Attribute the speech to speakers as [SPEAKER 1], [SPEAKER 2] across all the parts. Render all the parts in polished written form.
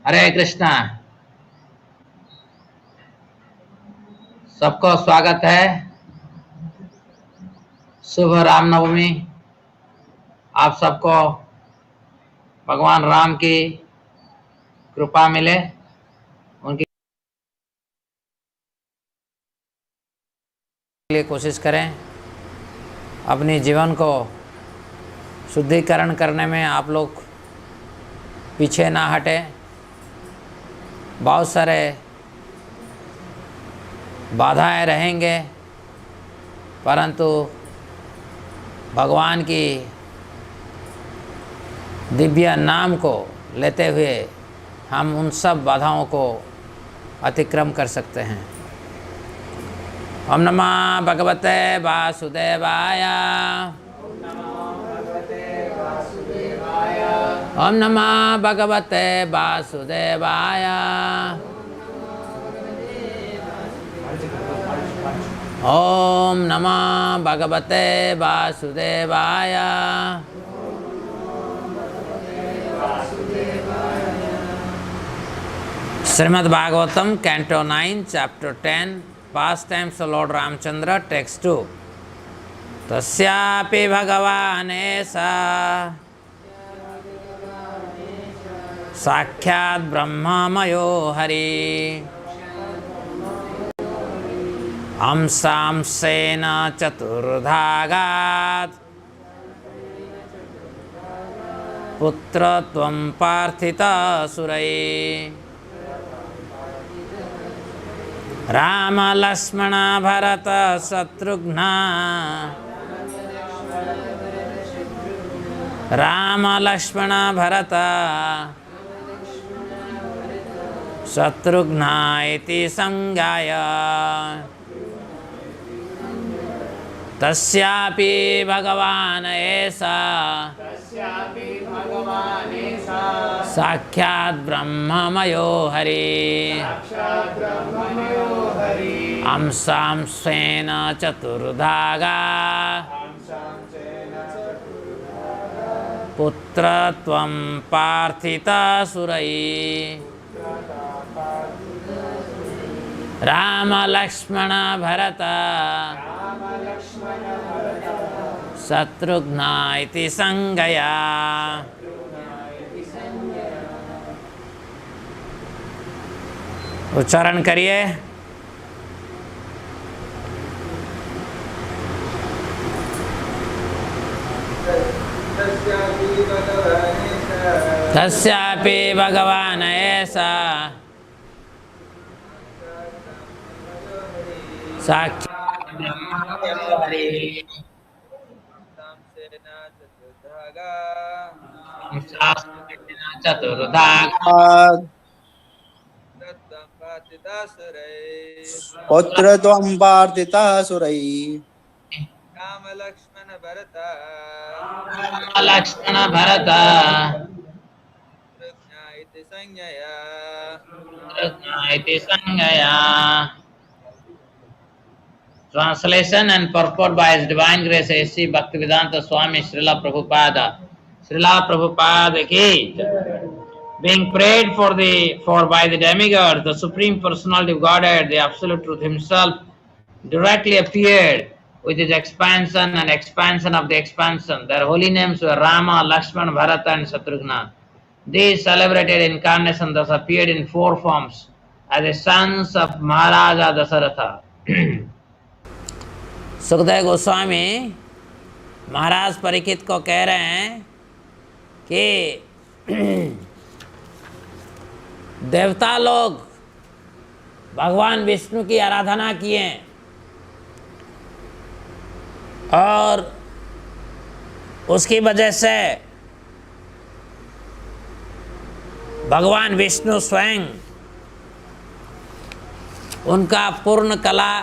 [SPEAKER 1] हरे कृष्णा। सबको स्वागत है। शुभ रामनवमी। आप सबको भगवान राम की कृपा मिले, उनकी लिए कोशिश करें। अपने जीवन को शुद्धिकरण करने में आप लोग पीछे ना हटे। बहुत सारे बाधाएं रहेंगे, परंतु भगवान की दिव्य नाम को लेते हुए हम उन सब बाधाओं को अतिक्रम कर सकते हैं। ओम नमः भगवते वासुदेवाय। ओम नमः भगवते वासुदेवाय। ओम नमः भगवते वासुदेवाय। Shrimad Bhagavatam canto 9 chapter 10 past times of Lord Ramchandra text 2। तस्यापि भगवानेसा साक्षात् ब्रह्ममयो हरि अंशांशेन चतुर्धागात् पुत्रत्वं पार्थितासुरैः। राम लक्ष्मण भरत शत्रुघ्न राम लक्ष्मण भरत शत्रुघ्न इति संज्ञाय तस्यापि भगवान् एषा साक्षात् ब्रह्ममयो हरि अंशांशेन चतुर्धागा पुत्रत्वं पार्थितासुरैः। राम लक्ष्मण भरत शत्रुघ्न इति संज्ञया। उच्चारण करिए। तस्यापि भगवान् एषा साक्षात् ब्रह्ममयो हरि चतुर्धागा
[SPEAKER 2] पुत्रत्वं पार्थितासुरैः।
[SPEAKER 1] राम लक्ष्मण भरत इति संज्ञया। Translation and purport by His Divine Grace A.C. Bhaktivedanta Swami Srila Prabhupada. Srila Prabhupada ki being prayed for by the demigods, the Supreme Personality of Godhead, the Absolute Truth Himself, directly appeared with His expansion and expansion of the expansion. Their holy names were Rama, Lakshmana, Bharata and Shatrugna. These celebrated incarnations thus appeared in 4 forms as the sons of Maharaja Dasaratha. Sukhdev Goswami महाराज परीक्षित को कह रहे हैं कि देवता लोग भगवान विष्णु की आराधना किए और उसकी वजह से भगवान विष्णु स्वयं उनका पूर्ण कला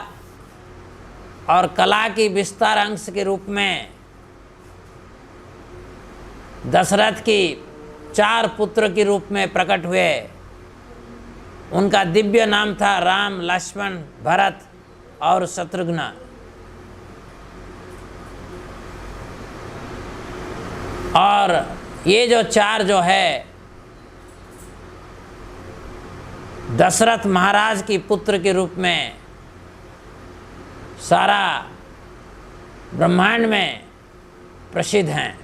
[SPEAKER 1] और कला की विस्तार अंश के रूप में दशरथ की 4 पुत्र के रूप में प्रकट हुए। उनका दिव्य नाम था राम, लक्ष्मण, भरत और शत्रुघ्न। और ये जो 4 जो है दशरथ महाराज की पुत्र के रूप में सारा ब्रह्मांड में प्रसिद्ध हैं।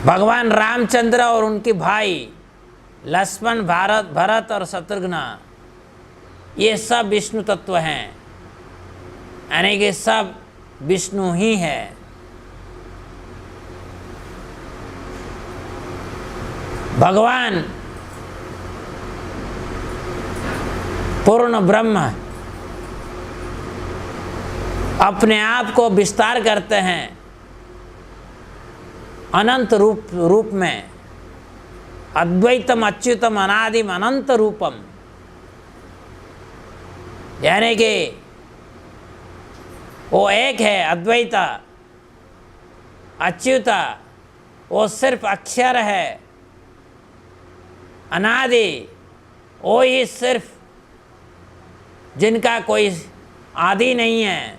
[SPEAKER 1] भगवान रामचंद्र और उनके भाई लक्ष्मण, भरत और शत्रुघ्न, ये सब विष्णु तत्व हैं, यानी कि सब विष्णु ही है। भगवान पूर्ण ब्रह्म अपने आप को विस्तार करते हैं अनंत रूप में, अद्वैतम अच्युतम अनादिम अनंत रूपम, यानी कि वो एक है, अद्वैता अच्युता वो सिर्फ अक्षर है, अनादि वो ही सिर्फ जिनका कोई आदि नहीं है,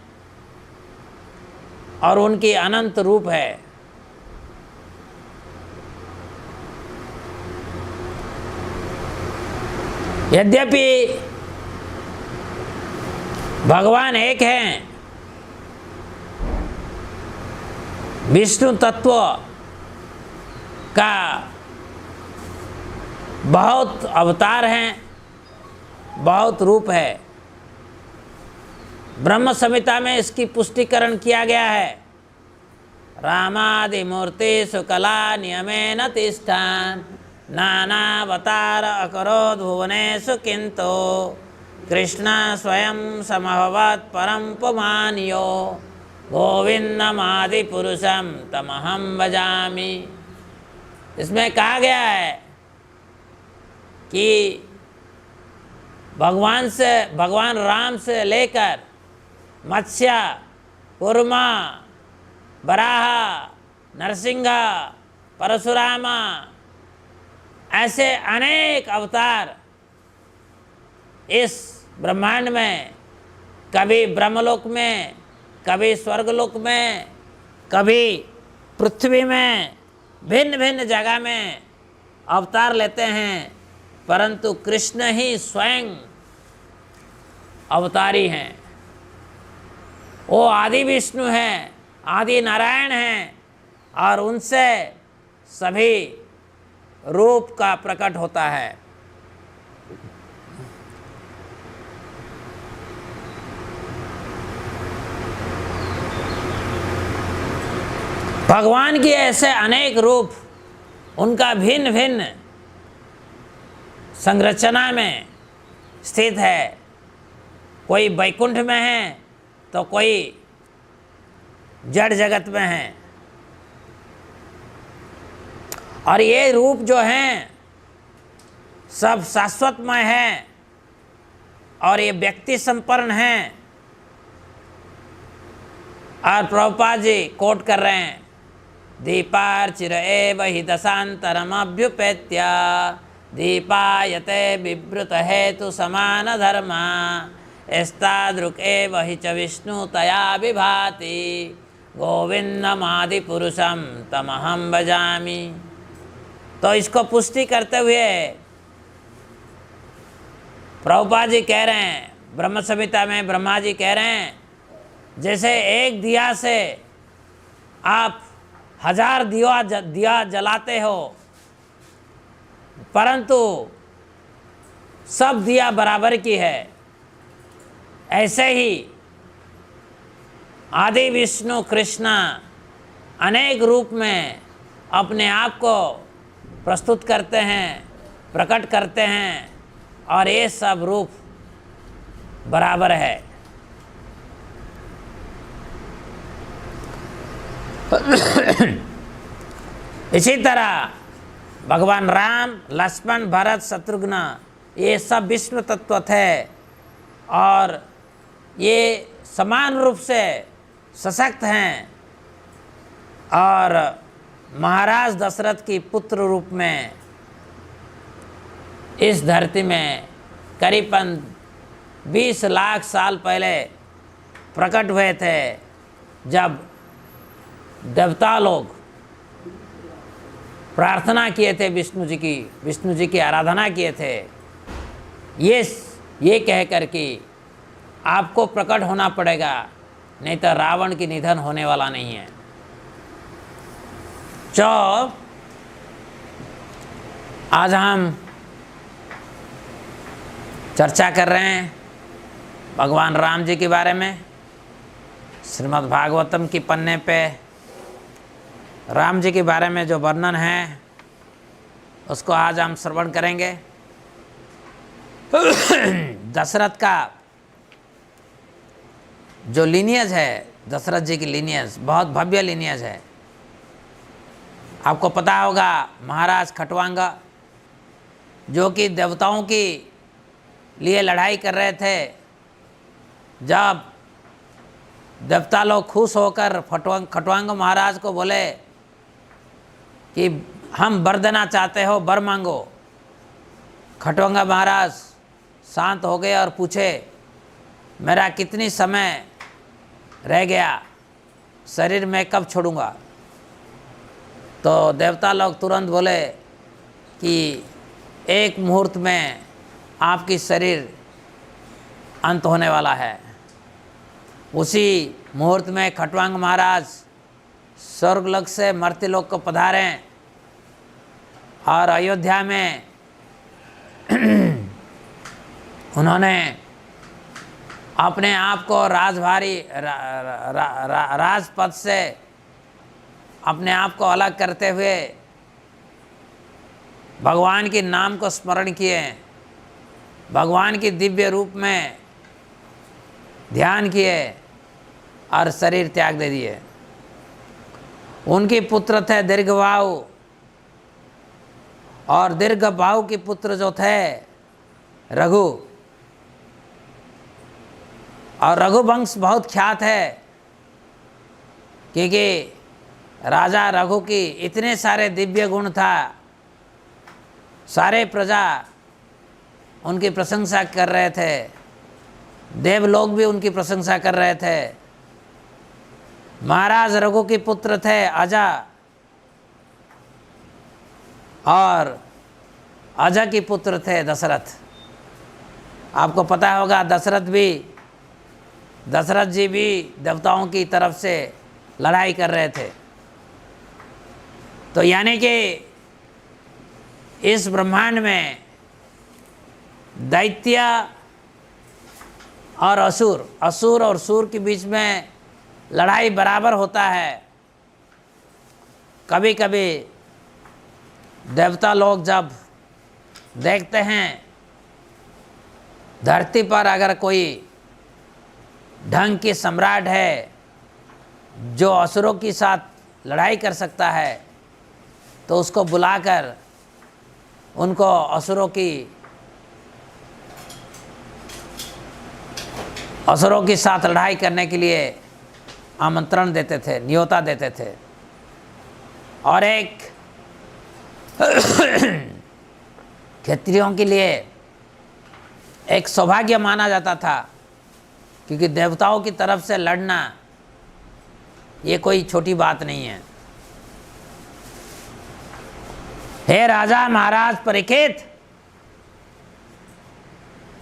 [SPEAKER 1] और उनकी अनंत रूप है। यद्यपि भगवान एक हैं, विष्णु तत्व का बहुत अवतार हैं, बहुत रूप है। ब्रह्म संहिता में इसकी पुष्टिकरण किया गया है। रामादि मूर्तिषु कला नियमेन तिष्ठन् नानावतार अकरोत् भुवनेषु किन्तु कृष्ण स्वयं समभवत् परं पुमान्यो गोविंदमादि पुरुषं तमहं भजामि। इसमें कहा गया है कि भगवान राम से लेकर मत्स्य, कूर्मा, वराह, नरसिंह, परशुरामा, ऐसे अनेक अवतार इस ब्रह्मांड में, कभी ब्रह्मलोक में, कभी स्वर्गलोक में, कभी पृथ्वी में, भिन्न भिन्न जगह में अवतार लेते हैं, परंतु कृष्ण ही स्वयं अवतारी हैं। वो आदि विष्णु हैं, आदि नारायण हैं, और उनसे सभी रूप का प्रकट होता है। भगवान के ऐसे अनेक रूप, उनका भिन्न भिन्न संरचना में स्थित है। कोई वैकुंठ में है तो कोई जड़ जगत में है। और ये रूप जो हैं सब शाश्वतमय है, और ये व्यक्ति संपन्न हैं। और प्रभुपाद जी कोट कर रहे हैं, दीपार्चिर एव हि दशान्तरमभ्युपेत्य दीपायते विवृत हेतु समान धर्मा एस्तादृक् एव हि च विष्णु तया विभाति गोविंदमादि पुरुषम तमहं भजामि। तो इसको पुष्टि करते हुए प्रभुपाद जी कह रहे हैं, ब्रह्म संहिता में ब्रह्मा जी कह रहे हैं, जैसे एक दिया से आप 1000 दिया जलाते हो, परंतु सब दिया बराबर की है, ऐसे ही आदि विष्णु कृष्ण अनेक रूप में अपने आप को प्रस्तुत करते हैं, प्रकट करते हैं, और ये सब रूप बराबर है। इसी तरह भगवान राम, लक्ष्मण, भरत, शत्रुघ्न ये सब विष्णु तत्व थे, और ये समान रूप से सशक्त हैं, और महाराज दशरथ की पुत्र रूप में इस धरती में करीबन 20 लाख साल पहले प्रकट हुए थे, जब देवता लोग प्रार्थना किए थे विष्णु जी की आराधना किए थे, ये कह कर कि आपको प्रकट होना पड़ेगा, नहीं तो रावण की निधन होने वाला नहीं है। आज हम चर्चा कर रहे हैं भगवान राम जी के बारे में। श्रीमद् भागवतम की पन्ने पे राम जी के बारे में जो वर्णन है उसको आज हम श्रवण करेंगे। दशरथ का जो लीनियज है, दशरथ जी की लीनियज बहुत भव्य लीनियज है। आपको पता होगा महाराज खटवांगा जो कि देवताओं की लिए लड़ाई कर रहे थे, जब देवता लोग खुश होकर खटवांग महाराज को बोले कि हम वर देना चाहते हो, वर मांगो। खटवांगा महाराज शांत हो गए और पूछे मेरा कितनी समय रह गया, शरीर में कब छोड़ूंगा। तो देवता लोग तुरंत बोले कि एक मुहूर्त में आपकी शरीर अंत होने वाला है। उसी मुहूर्त में खटवांग महाराज स्वर्गलोक से मर्त्यलोक को पधारे और अयोध्या में उन्होंने अपने आप को राजभारी राजपद से अपने आप को अलग करते हुए भगवान के नाम को स्मरण किए, भगवान की दिव्य रूप में ध्यान किए और शरीर त्याग दे दिए। उनके पुत्र थे दीर्घबाहु, और दीर्घबाहु के पुत्र जो थे रघु, और रघुवंश बहुत ख्यात है क्योंकि राजा रघु की इतने सारे दिव्य गुण था, सारे प्रजा उनकी प्रशंसा कर रहे थे, देवलोक भी उनकी प्रशंसा कर रहे थे। महाराज रघु के पुत्र थे अजा, और अजा के पुत्र थे दशरथ। आपको पता होगा दशरथ जी भी देवताओं की तरफ से लड़ाई कर रहे थे। तो यानी कि इस ब्रह्मांड में दैत्य और असुर और सूर के बीच में लड़ाई बराबर होता है। कभी कभी देवता लोग जब देखते हैं धरती पर अगर कोई ढंग के सम्राट है जो असुरों के साथ लड़ाई कर सकता है, तो उसको बुलाकर उनको असुरों के साथ लड़ाई करने के लिए आमंत्रण देते थे, न्योता देते थे। और एक क्षत्रियों के लिए एक सौभाग्य माना जाता था, क्योंकि देवताओं की तरफ से लड़ना ये कोई छोटी बात नहीं है। हे राजा महाराज परीक्षित,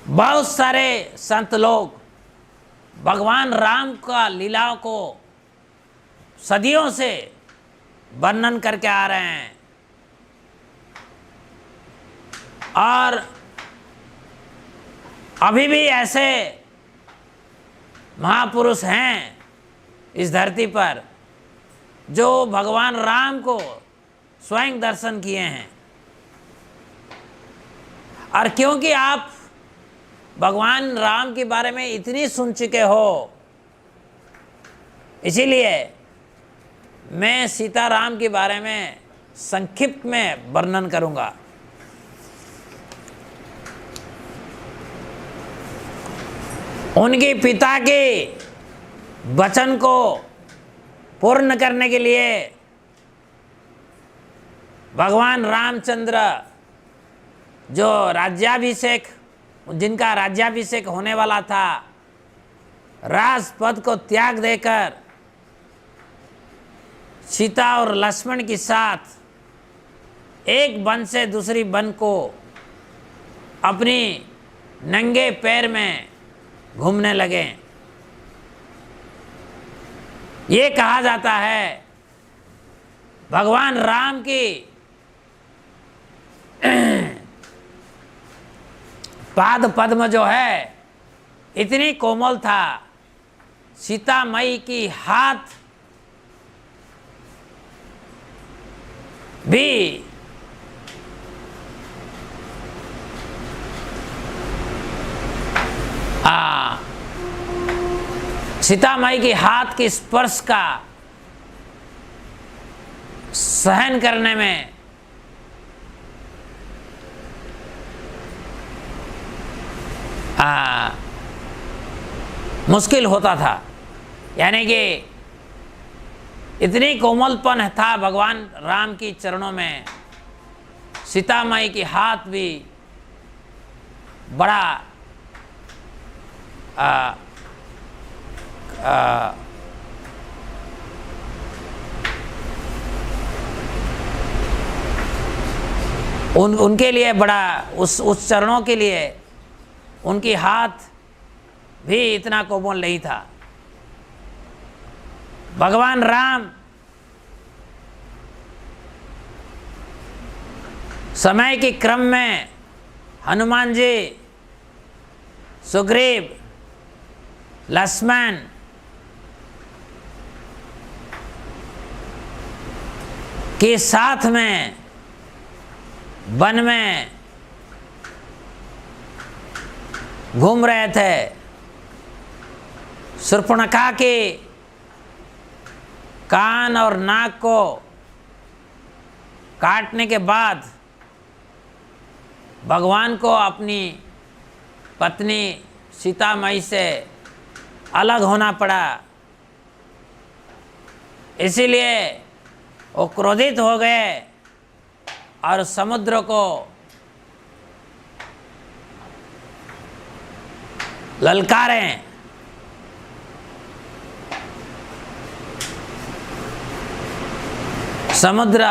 [SPEAKER 1] बहुत सारे संत लोग भगवान राम का लीलाओं को सदियों से वर्णन करके आ रहे हैं, और अभी भी ऐसे महापुरुष हैं इस धरती पर जो भगवान राम को स्वयं दर्शन किए हैं। और क्योंकि आप भगवान राम के बारे में इतनी सुन चुके हो, इसीलिए मैं सीताराम के बारे में संक्षिप्त में वर्णन करूंगा। उनके पिता के वचन को पूर्ण करने के लिए भगवान रामचंद्र जो जिनका राज्याभिषेक होने वाला था, राजपद को त्याग देकर सीता और लक्ष्मण के साथ एक वन से दूसरी वन को अपनी नंगे पैर में घूमने लगे। ये कहा जाता है भगवान राम की पाद पद्म जो है इतनी कोमल था, सीता मई की हाथ भी सीता माई की हाथ के स्पर्श का सहन करने में मुश्किल होता था। यानी कि इतनी कोमलपन था भगवान राम की चरणों में, सीता माई की हाथ भी बड़ा उनके लिए बड़ा उस चरणों के लिए उनकी हाथ भी इतना कोमल नहीं था। भगवान राम समय के क्रम में हनुमान जी, सुग्रीव, लक्ष्मण के साथ में वन में घूम रहे थे। शूर्पणखा के कान और नाक को काटने के बाद भगवान को अपनी पत्नी सीता माई से अलग होना पड़ा। इसीलिए वो क्रोधित हो गए और समुद्र को ललकारे। समुद्र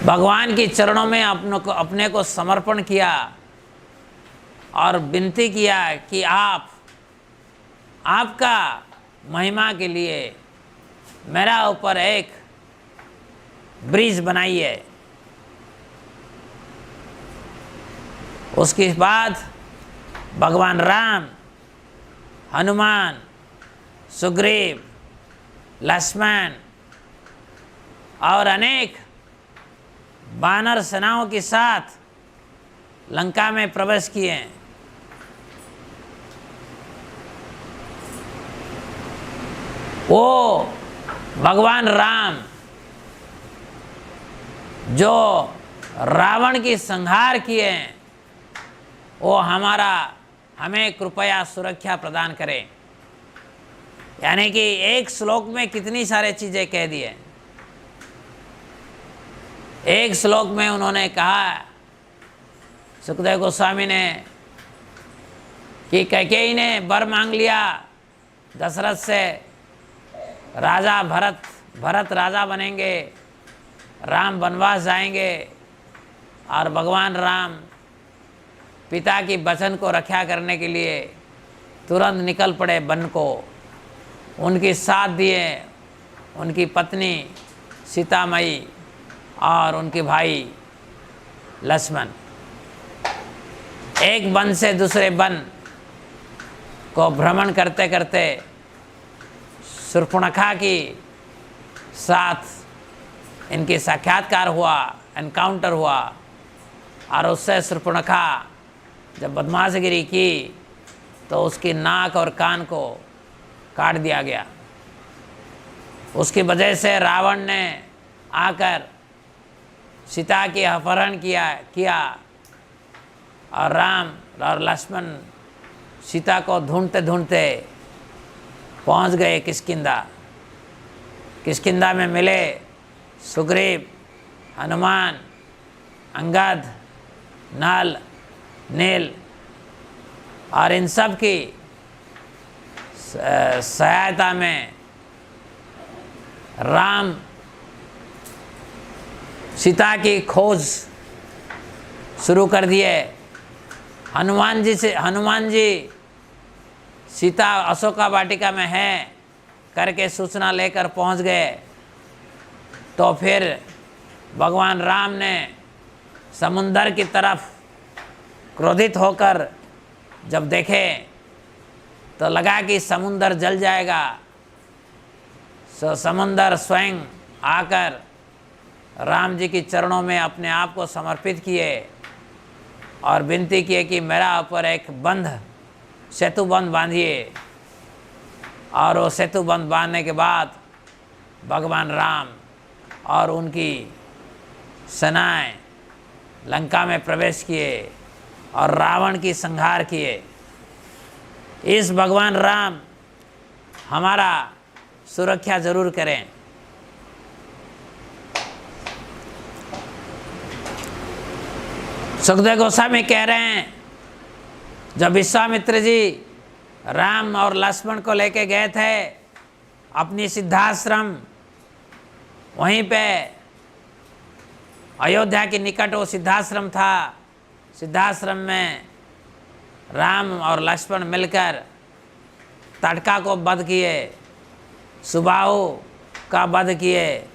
[SPEAKER 1] भगवान के चरणों में अपने को समर्पण किया और विनती किया कि आपका महिमा के लिए मेरा ऊपर एक ब्रिज बनाइए। उसके बाद भगवान राम, हनुमान, सुग्रीव, लक्ष्मण और अनेक वानर सेनाओं के साथ लंका में प्रवेश किए। वो भगवान राम जो रावण की संहार किए, वो हमें कृपया सुरक्षा प्रदान करें। यानी कि एक श्लोक में कितनी सारे चीज़ें कह दिए। एक श्लोक में उन्होंने कहा, सुखदेव गोस्वामी ने, कि कैकेयी ने वर मांग लिया दशरथ से, राजा भरत राजा बनेंगे, राम वनवास जाएंगे, और भगवान राम पिता की वचन को रक्षा करने के लिए तुरंत निकल पड़े वन को। उनकी साथ दिए उनकी पत्नी सीता माई और उनके भाई लक्ष्मण। एक वन से दूसरे वन को भ्रमण करते करते शूर्पणखा की साथ इनकी साक्षात्कार हुआ, एनकाउंटर हुआ, और उससे शूर्पणखा जब बदमाशगिरी की तो उसकी नाक और कान को काट दिया गया। उसकी वजह से रावण ने आकर सीता की अपहरण किया और राम और लक्ष्मण सीता को ढूंढते ढूंढते पहुंच गए किष्किंधा। किष्किंधा में मिले सुग्रीव, हनुमान, अंगद, नल, नील, और इन सब की सहायता में राम सीता की खोज शुरू कर दिए। हनुमान जी सीता अशोका वाटिका में है करके सूचना लेकर पहुंच गए। तो फिर भगवान राम ने समुंदर की तरफ क्रोधित होकर जब देखे तो लगा कि समुंदर जल जाएगा। सो समुंदर स्वयं आकर राम जी के चरणों में अपने आप को समर्पित किए और विनती किए कि मेरा ऊपर एक सेतु बंध बांधिए। और वो सेतु बंध बांधने के बाद भगवान राम और उनकी सेनाएं लंका में प्रवेश किए और रावण की संहार किए। इस भगवान राम हमारा सुरक्षा जरूर करें। सुखदेव गोस्वामी कह रहे हैं, जब विश्वामित्र जी राम और लक्ष्मण को लेके गए थे अपनी सिद्धाश्रम, वहीं पे अयोध्या के निकट वो सिद्धाश्रम था। सिद्धाश्रम में राम और लक्ष्मण मिलकर ताड़का को वध किए, सुबाहु का वध किए,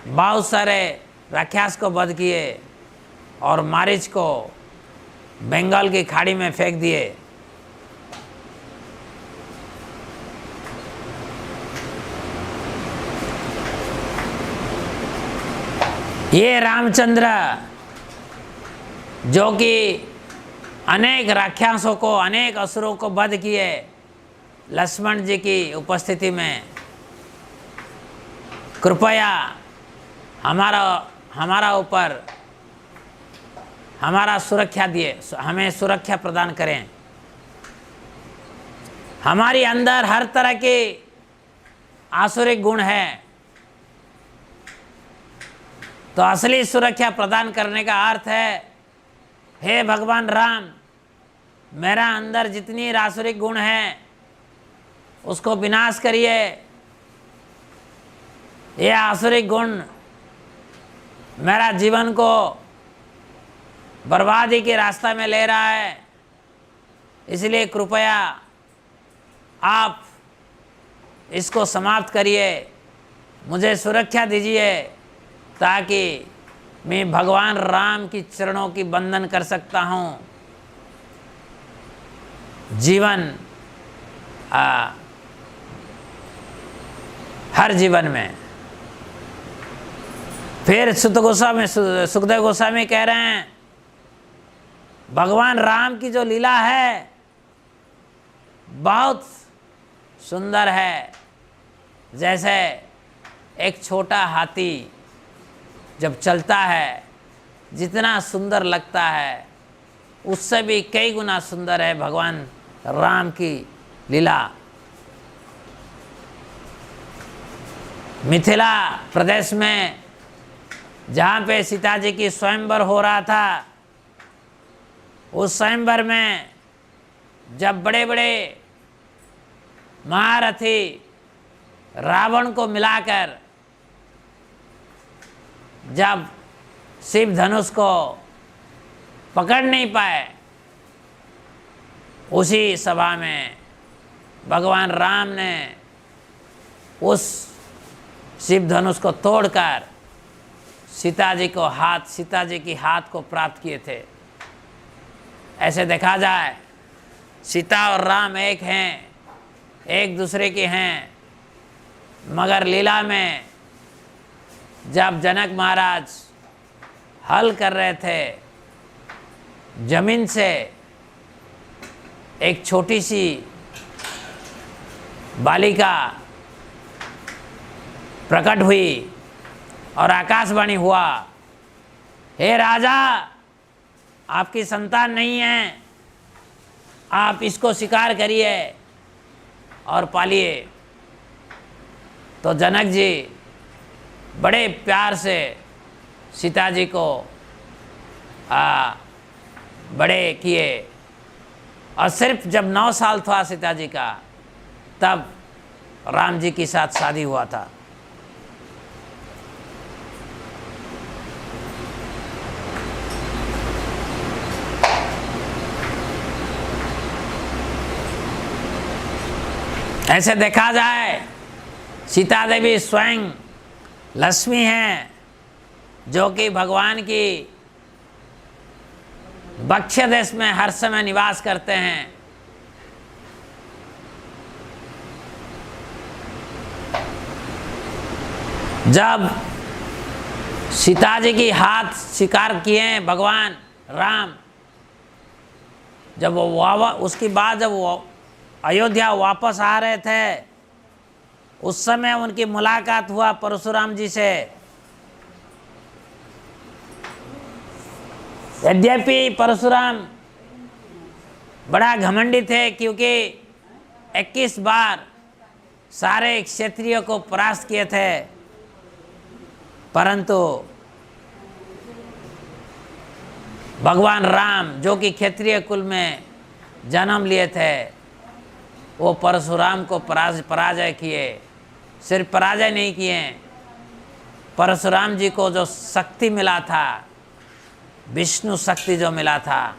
[SPEAKER 1] बहुत सारे राक्षस को वध किए और मारीच को बंगाल की खाड़ी में फेंक दिए। ये रामचंद्र जो कि अनेक राक्षसों को, अनेक असुरों को वध किए लक्ष्मण जी की उपस्थिति में, कृपया हमारा ऊपर हमारा सुरक्षा दिए, हमें सुरक्षा प्रदान करें। हमारी अंदर हर तरह के आसुरिक गुण है, तो असली सुरक्षा प्रदान करने का अर्थ है, हे भगवान राम, मेरा अंदर जितनी आसुरिक गुण है उसको विनाश करिए। ये आसुरिक गुण मेरा जीवन को बर्बादी के रास्ता में ले रहा है, इसलिए कृपया आप इसको समाप्त करिए, मुझे सुरक्षा दीजिए ताकि मैं भगवान राम की चरणों की बंधन कर सकता हूँ जीवन हर जीवन में। फिर सुखदेव गोस्वामी कह रहे हैं, भगवान राम की जो लीला है बहुत सुंदर है। जैसे एक छोटा हाथी जब चलता है जितना सुंदर लगता है, उससे भी कई गुना सुंदर है भगवान राम की लीला। मिथिला प्रदेश में जहाँ पे सीता जी की स्वयंवर हो रहा था, उस स्वयंवर में जब बड़े बड़े महारथी रावण को मिलाकर जब शिव धनुष को पकड़ नहीं पाए, उसी सभा में भगवान राम ने उस शिव धनुष को तोड़कर सीता जी की हाथ को प्राप्त किए थे। ऐसे देखा जाए सीता और राम एक हैं, एक दूसरे के हैं, मगर लीला में जब जनक महाराज हल कर रहे थे, जमीन से एक छोटी सी बालिका प्रकट हुई और आकाशवाणी हुआ, हे राजा, आपकी संतान नहीं है, आप इसको स्वीकार करिए और पालिए। तो जनक जी बड़े प्यार से सीता जी को बड़े किए, और सिर्फ जब 9 साल था सीता जी का, तब राम जी के साथ शादी हुआ था। ऐसे देखा जाए सीता देवी स्वयं लक्ष्मी हैं, जो कि भगवान की वक्ष देश में हर समय निवास करते हैं। जब सीता जी की हाथ शिकार किए भगवान राम, जब वो उसके बाद जब वो अयोध्या वापस आ रहे थे, उस समय उनकी मुलाकात हुआ परशुराम जी से। यद्यपि परशुराम बड़ा घमंडी थे, क्योंकि 21 बार सारे क्षत्रियों को परास्त किए थे, परंतु भगवान राम जो कि क्षत्रिय कुल में जन्म लिए थे, वो परशुराम को पराजय किए। सिर्फ पराजय नहीं किए, परशुराम जी को जो शक्ति मिला था, विष्णु शक्ति जो मिला था,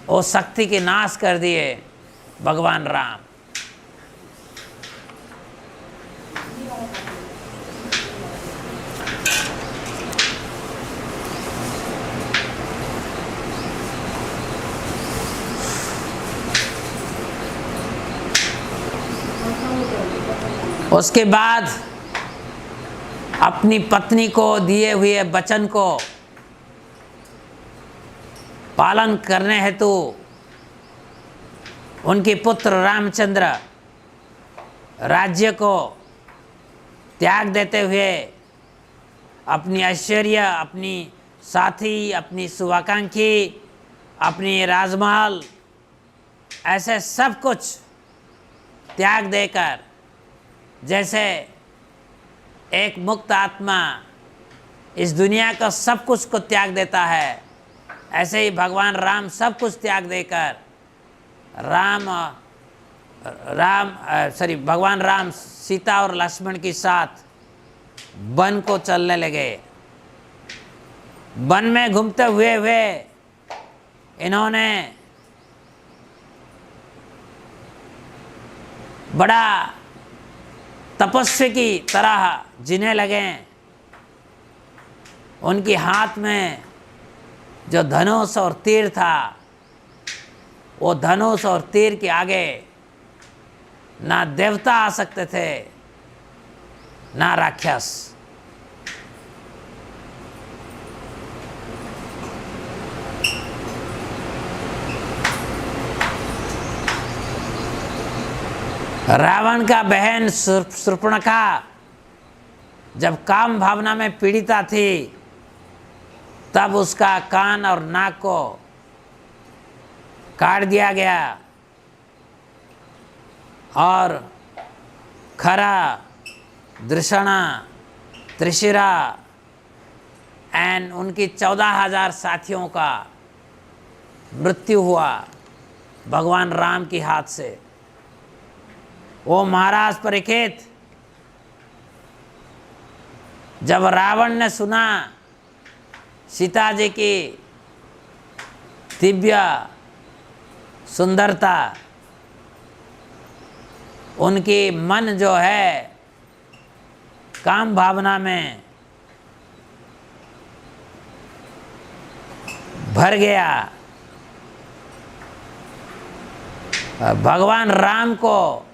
[SPEAKER 1] वो शक्ति की नाश कर दिए भगवान राम। उसके बाद अपनी पत्नी को दिए हुए वचन को पालन करने हेतु उनके पुत्र रामचंद्र राज्य को त्याग देते हुए अपनी ऐश्वर्य, अपनी साथी, अपनी शुभाकांक्षी, अपनी राजमहल, ऐसे सब कुछ त्याग देकर, जैसे एक मुक्त आत्मा इस दुनिया का सब कुछ को त्याग देता है, ऐसे ही भगवान राम सब कुछ त्याग देकर भगवान राम सीता और लक्ष्मण के साथ वन को चलने लगे। वन में घूमते हुए इन्होंने बड़ा तपस्वी की तरह जीने लगे। उनके हाथ में जो धनुष और तीर था, वो धनुष और तीर के आगे ना देवता आ सकते थे, ना राक्षस। रावण का बहन शूर्पणखा जब काम भावना में पीड़िता थी, तब उसका कान और नाक को काट दिया गया और खरा, दृषणा, त्रिशिरा एंड उनकी 14,000 साथियों का मृत्यु हुआ भगवान राम के हाथ से। वो महाराज परीक्षित, जब रावण ने सुना सीता जी की दिव्य सुंदरता, उनकी मन जो है काम भावना में भर गया। भगवान राम को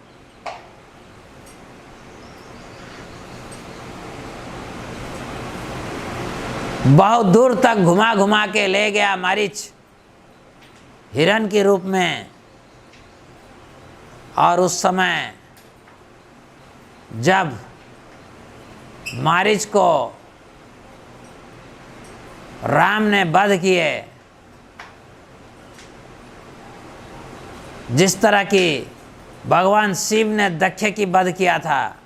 [SPEAKER 1] बहुत दूर तक घुमा घुमा के ले गया मारीच हिरण के रूप में। और उस समय जब मारीच को राम ने वध किए, जिस तरह की भगवान शिव ने दक्ष की वध किया था,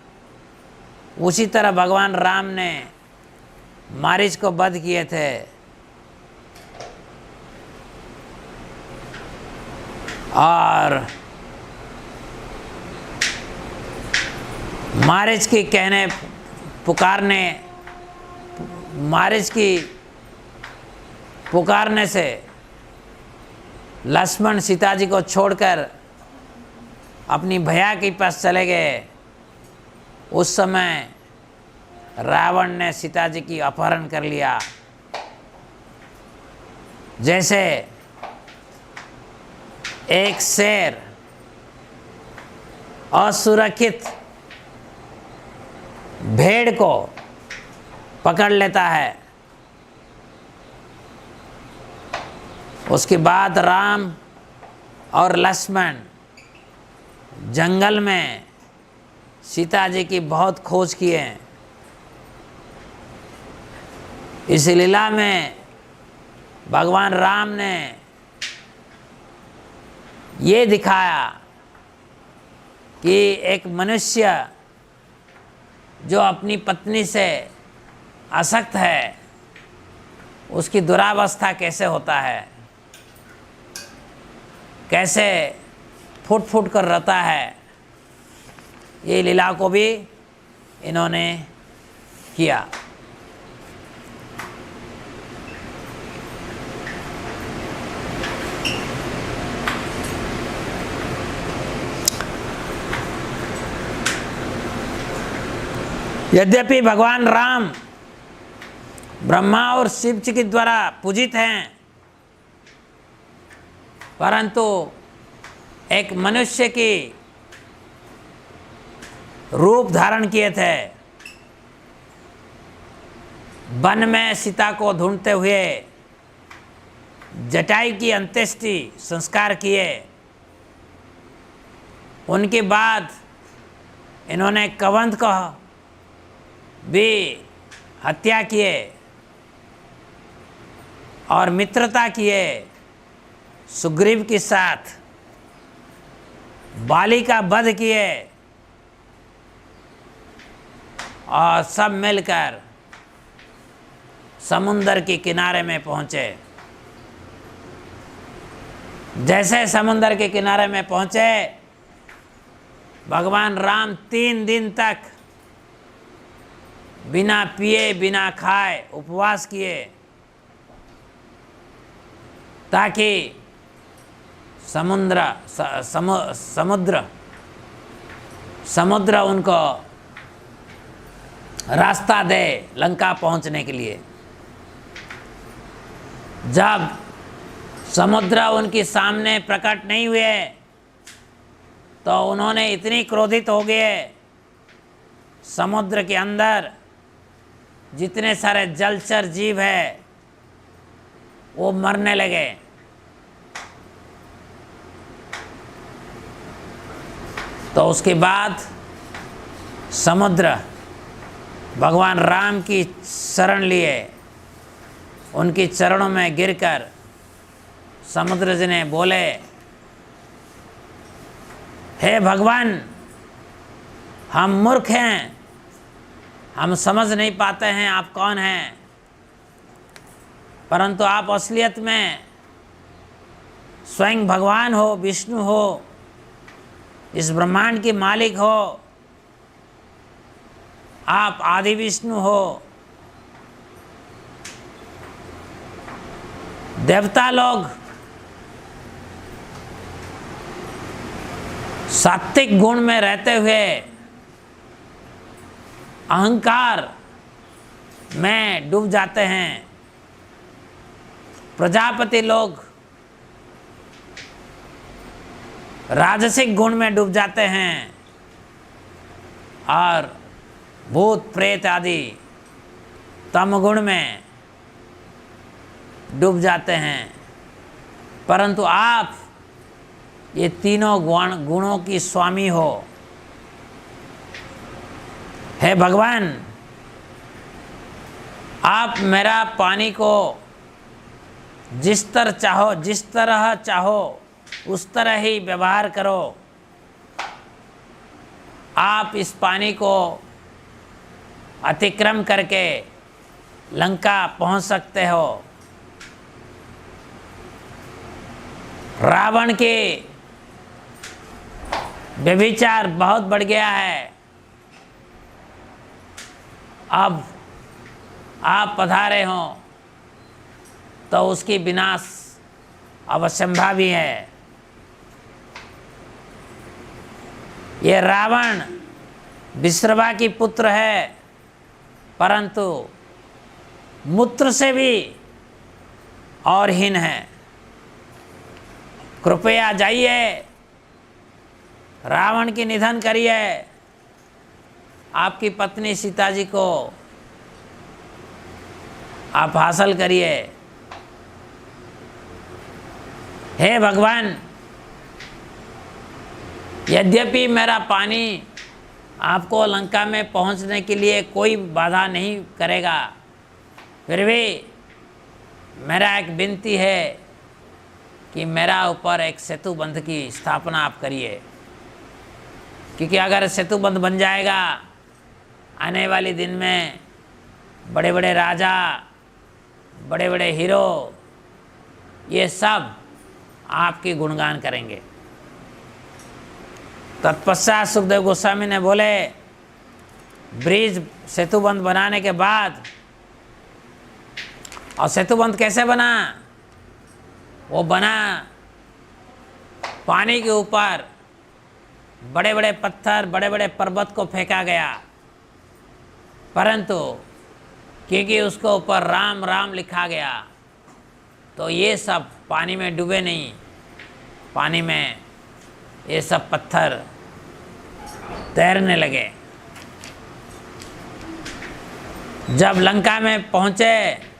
[SPEAKER 1] उसी तरह भगवान राम ने मारीच को वध किए थे। और मारीच की पुकारने से लक्ष्मण सीता जी को छोड़कर अपनी भैया के पास चले गए, उस समय रावण ने सीता जी की अपहरण कर लिया। जैसे एक शेर असुरक्षित भेड़ को पकड़ लेता है, उसके बाद राम और लक्ष्मण जंगल में सीता जी की बहुत खोज किए। इस लीला में भगवान राम ने ये दिखाया कि एक मनुष्य जो अपनी पत्नी से आसक्त है, उसकी दुरावस्था कैसे होता है, कैसे फूट फूट कर रहता है। ये लीला को भी इन्होंने किया। यद्यपि भगवान राम ब्रह्मा और शिव जी के द्वारा पूजित हैं, परंतु एक मनुष्य की रूप धारण किए थे। वन में सीता को ढूंढते हुए जटायु की अंत्येष्टि संस्कार किए। उनके बाद इन्होंने कवंध को भी हत्या किए और मित्रता किए सुग्रीव के साथ, बाली का वध किए और सब मिलकर समुंदर के किनारे में पहुंचे। जैसे समुंदर के किनारे में पहुंचे, भगवान राम 3 दिन तक बिना पिए बिना खाए उपवास किए, ताकि समुद्र उनको रास्ता दे लंका पहुंचने के लिए। जब समुद्र उनके सामने प्रकट नहीं हुए तो उन्होंने इतनी क्रोधित हो गए, समुद्र के अंदर जितने सारे जलचर जीव है वो मरने लगे। तो उसके बाद समुद्र भगवान राम की शरण लिए, उनकी चरणों में गिरकर समुद्र जी ने बोले, हे भगवान, हम मूर्ख हैं, हम समझ नहीं पाते हैं आप कौन हैं, परंतु आप असलियत में स्वयं भगवान हो, विष्णु हो, इस ब्रह्मांड के मालिक हो, आप आदि विष्णु हो। देवता लोग सात्विक गुण में रहते हुए अहंकार में डूब जाते हैं। प्रजापति लोग राजसिक गुण में डूब जाते हैं और भूत प्रेत आदि तमगुण में डूब जाते हैं। परंतु आप ये तीनों गुणों की स्वामी हो। हे भगवान, आप मेरा पानी को जिस तरह चाहो उस तरह ही व्यवहार करो। आप इस पानी को अतिक्रम करके लंका पहुंच सकते हो। रावण के व्यभिचार बहुत बढ़ गया है, अब आप पधारे हो तो उसकी विनाश अवश्यंभावी है। ये रावण विश्रवा की पुत्र है, परंतु मूत्र से भी और हीन है। कृपया जाइए, रावण की निधन करिए, आपकी पत्नी सीता जी को आप हासिल करिए। हे भगवान, यद्यपि मेरा पानी आपको लंका में पहुंचने के लिए कोई बाधा नहीं करेगा, फिर भी मेरा एक विनती है कि मेरा ऊपर एक सेतु बंध की स्थापना आप करिए, क्योंकि अगर सेतु बंध बन जाएगा, आने वाले दिन में बड़े बड़े राजा, बड़े बड़े हीरो, ये सब आपकी गुणगान करेंगे। तत्पश्चात सुखदेव गोस्वामी ने बोले, ब्रिज सेतुबंध बनाने के बाद, और सेतुबंध कैसे बना? वो बना पानी के ऊपर बड़े बड़े पत्थर, बड़े बड़े पर्वत को फेंका गया, परंतु क्योंकि उसको ऊपर राम राम लिखा गया, तो ये सब पानी में डूबे नहीं। पानी में ये सब पत्थर तैरने लगे। जब लंका में पहुंचे,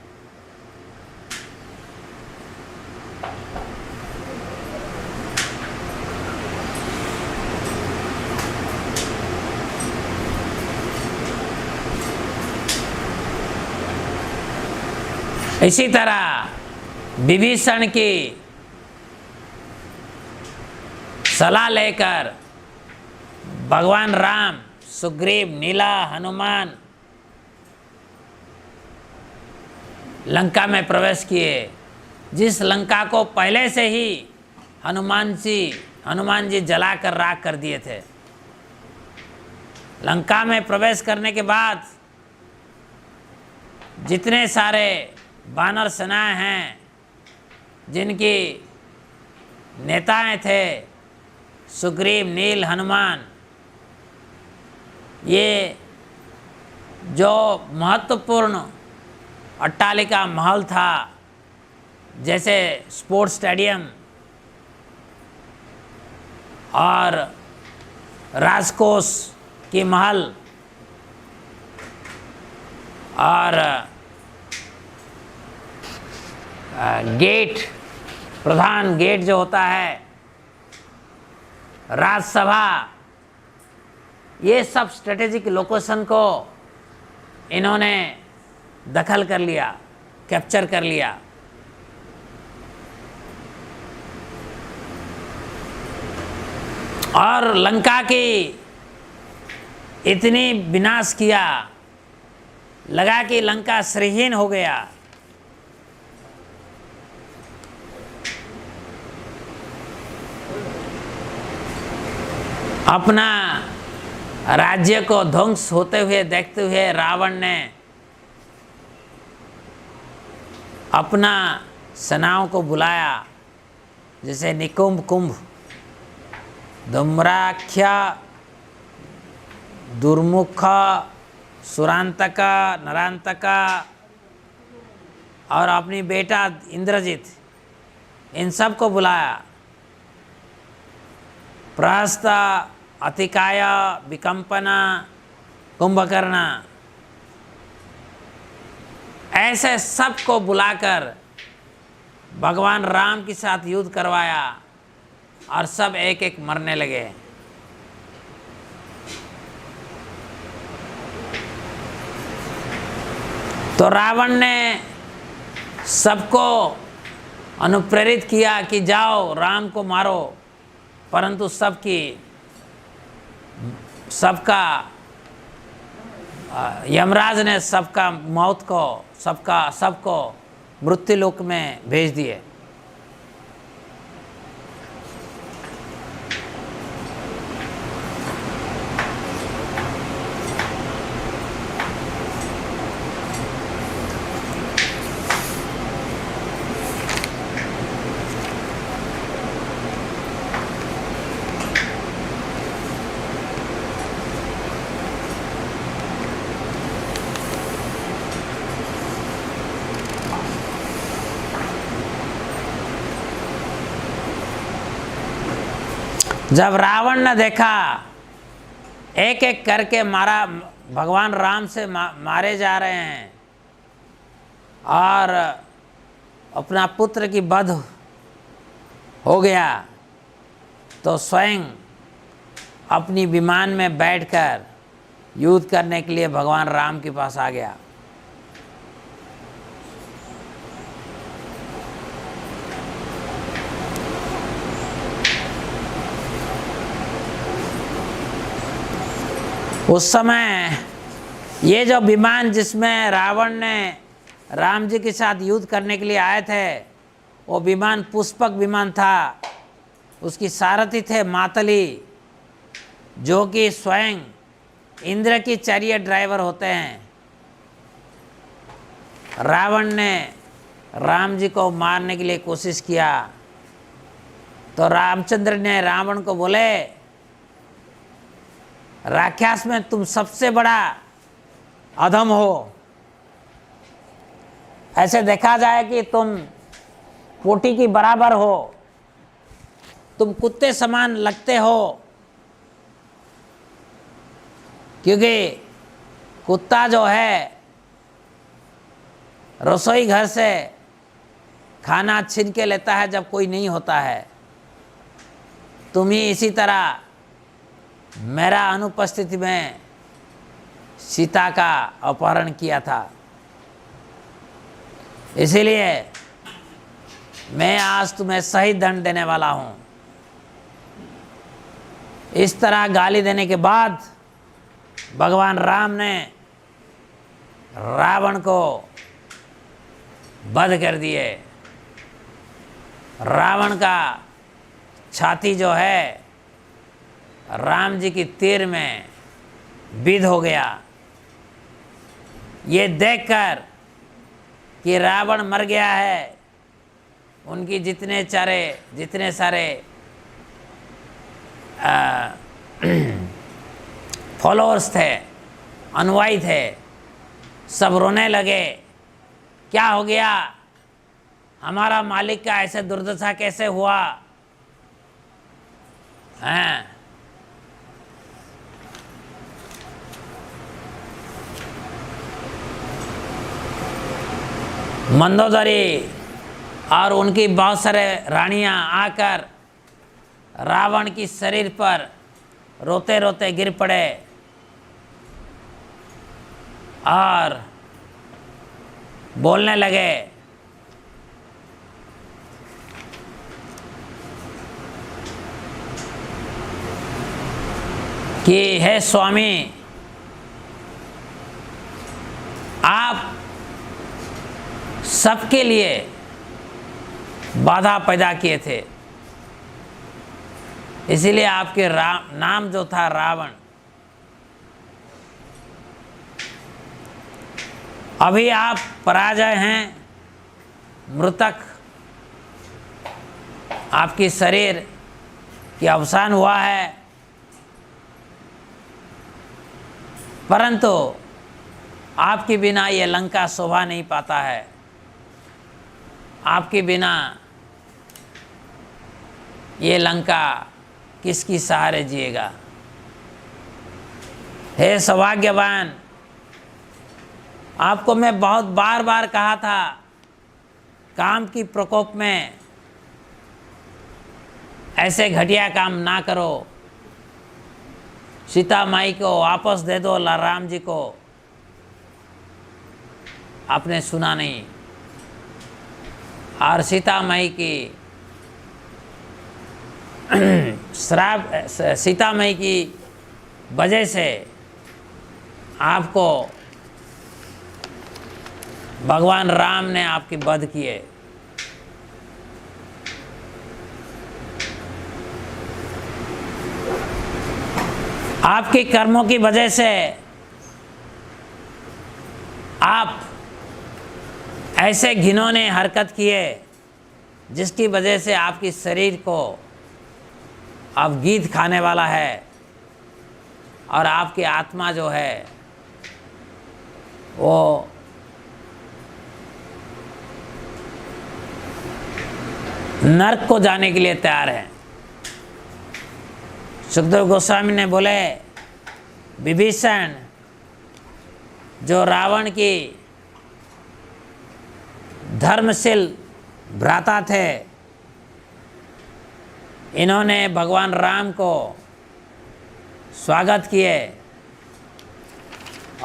[SPEAKER 1] इसी तरह विभीषण की सलाह लेकर भगवान राम, सुग्रीव, नीला, हनुमान लंका में प्रवेश किए। जिस लंका को पहले से ही हनुमान जी जलाकर राख कर दिए थे। लंका में प्रवेश करने के बाद जितने सारे वानर सेनाएं हैं, जिनकी नेताएं थे सुग्रीव, नील, हनुमान, ये जो महत्वपूर्ण अट्टालिका महल था, जैसे स्पोर्ट्स स्टेडियम और राजकोष की महल और गेट, प्रधान गेट जो होता है, राज्यसभा, ये सब स्ट्रेटेजिक लोकेशन को इन्होंने दखल कर लिया, कैप्चर कर लिया। और लंका की इतनी विनाश किया, लगा कि लंका श्रीहीन हो गया। अपना राज्य को ध्वंस होते हुए देखते हुए रावण ने अपना सेनाओं को बुलाया, जैसे निकुंभ, कुंभ, धूम्राख्या, दुर्मुख, सुरांतका, नरांतका और अपनी बेटा इंद्रजित, इन सब को बुलाया। प्रहस्त, अतिकाय, विकंपना, कुंभकर्ण, ऐसे सब को बुलाकर भगवान राम के साथ युद्ध करवाया और सब एक एक मरने लगे। तो रावण ने सबको अनुप्रेरित किया कि जाओ राम को मारो, परंतु सबका यमराज ने सबका मौत को, सबको मृत्युलोक में भेज दिए। जब रावण ने देखा एक एक करके मारा, भगवान राम से मारे जा रहे हैं और अपना पुत्र की वध हो गया, तो स्वयं अपनी विमान में बैठकर युद्ध करने के लिए भगवान राम के पास आ गया। उस समय ये जो विमान जिसमें रावण ने राम जी के साथ युद्ध करने के लिए आए थे, वो विमान पुष्पक विमान था। उसकी सारथी थे मातली, जो कि स्वयं इंद्र की चैरियट ड्राइवर होते हैं। रावण ने राम जी को मारने के लिए कोशिश किया, तो रामचंद्र ने रावण को बोले, राक्षस में तुम सबसे बड़ा अधम हो। ऐसे देखा जाए कि तुम पोटी की बराबर हो, तुम कुत्ते समान लगते हो, क्योंकि कुत्ता जो है रसोई घर से खाना छीन के लेता है जब कोई नहीं होता है। तुम ही इसी तरह मेरा अनुपस्थिति में सीता का अपहरण किया था, इसीलिए मैं आज तुम्हें सही दंड देने वाला हूं। इस तरह गाली देने के बाद भगवान राम ने रावण को वध कर दिए। रावण का छाती जो है राम जी की तीर में विद्ध हो गया। ये देखकर कि रावण मर गया है, उनकी जितने सारे फॉलोअर्स थे, अनुयायी थे, सब रोने लगे। क्या हो गया, हमारा मालिक का ऐसे दुर्दशा कैसे हुआ है? मंदोदरी और उनकी बहुत सारे रानियां आकर रावण की शरीर पर रोते रोते गिर पड़े और बोलने लगे कि हे स्वामी, आप सबके लिए बाधा पैदा किए थे, इसीलिए आपके नाम जो था रावण, अभी आप पराजय हैं, मृतक, आपकी शरीर की अवसान हुआ है, परंतु आपके बिना ये लंका शोभा नहीं पाता है। आपके बिना ये लंका किसकी सहारे जिएगा? हे सौभाग्यवान, आपको मैं बहुत बार बार कहा था, काम की प्रकोप में ऐसे घटिया काम ना करो, सीता माई को वापस दे दो राम जी को। आपने सुना नहीं, और सीता माई की श्राप, सीता माई की वजह से आपको भगवान राम ने आपकी वध किए। आपके कर्मों की वजह से आप ऐसे घिनौने हरकत किए जिसकी वजह से आपकी शरीर को अब गीत खाने वाला है, और आपकी आत्मा जो है वो नरक को जाने के लिए तैयार है। सुखदेव गोस्वामी ने बोले, विभीषण जो रावण की धर्मशील भ्राता थे, इन्होंने भगवान राम को स्वागत किए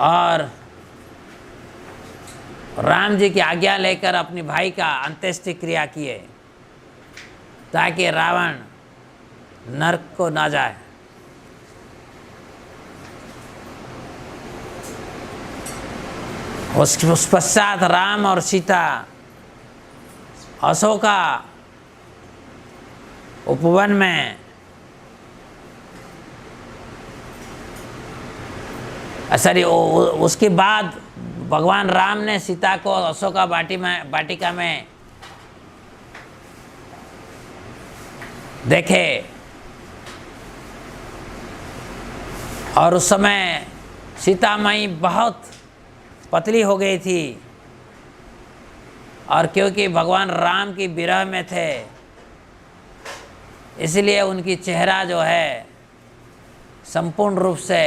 [SPEAKER 1] और राम जी की आज्ञा लेकर अपनी भाई का अंत्येष्टि क्रिया किए ताकि रावण नरक को ना जाए। उस पश्चात राम और सीता अशोका उपवन में उसके बाद भगवान राम ने सीता को अशोका वाटिका में देखे और उस समय सीता माई बहुत पतली हो गई थी और क्योंकि भगवान राम की विरह में थे इसलिए उनकी चेहरा जो है संपूर्ण रूप से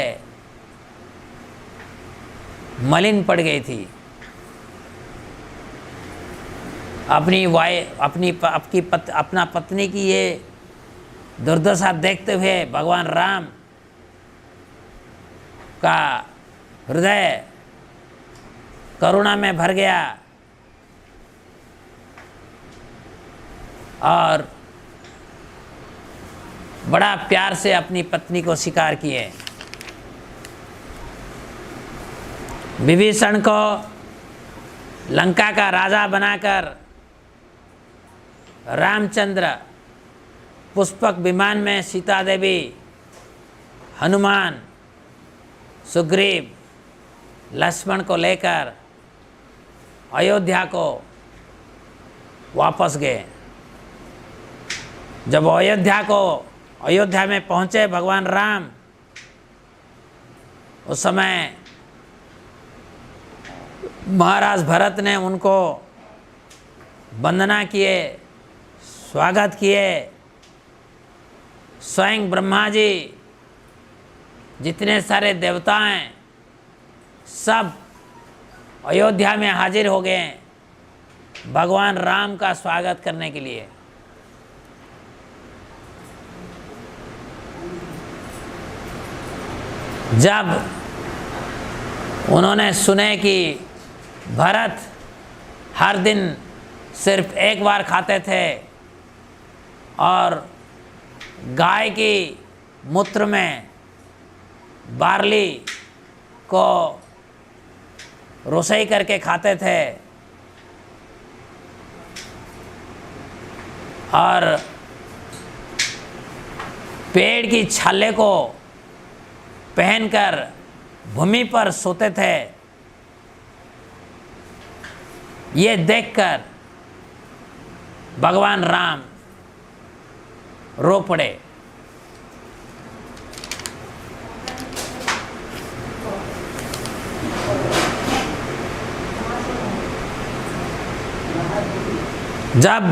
[SPEAKER 1] मलिन पड़ गई थी। अपना पत्नी की ये दुर्दशा देखते हुए भगवान राम का हृदय करुणा में भर गया और बड़ा प्यार से अपनी पत्नी को स्वीकार किए। विभीषण को लंका का राजा बनाकर रामचंद्र पुष्पक विमान में सीता देवी, हनुमान, सुग्रीव, लक्ष्मण को लेकर अयोध्या को वापस गए। जब अयोध्या में पहुँचे भगवान राम, उस समय महाराज भरत ने उनको वंदना किए, स्वागत किए। स्वयं ब्रह्मा जी, जितने सारे देवता हैं, सब अयोध्या में हाजिर हो गए भगवान राम का स्वागत करने के लिए। जब उन्होंने सुने कि भरत हर दिन सिर्फ एक बार खाते थे और गाय की मूत्र में बार्ली को रोसई करके खाते थे और पेड़ की छाले को पहनकर भूमि पर सोते थे, ये देखकर भगवान राम रो पड़े। जब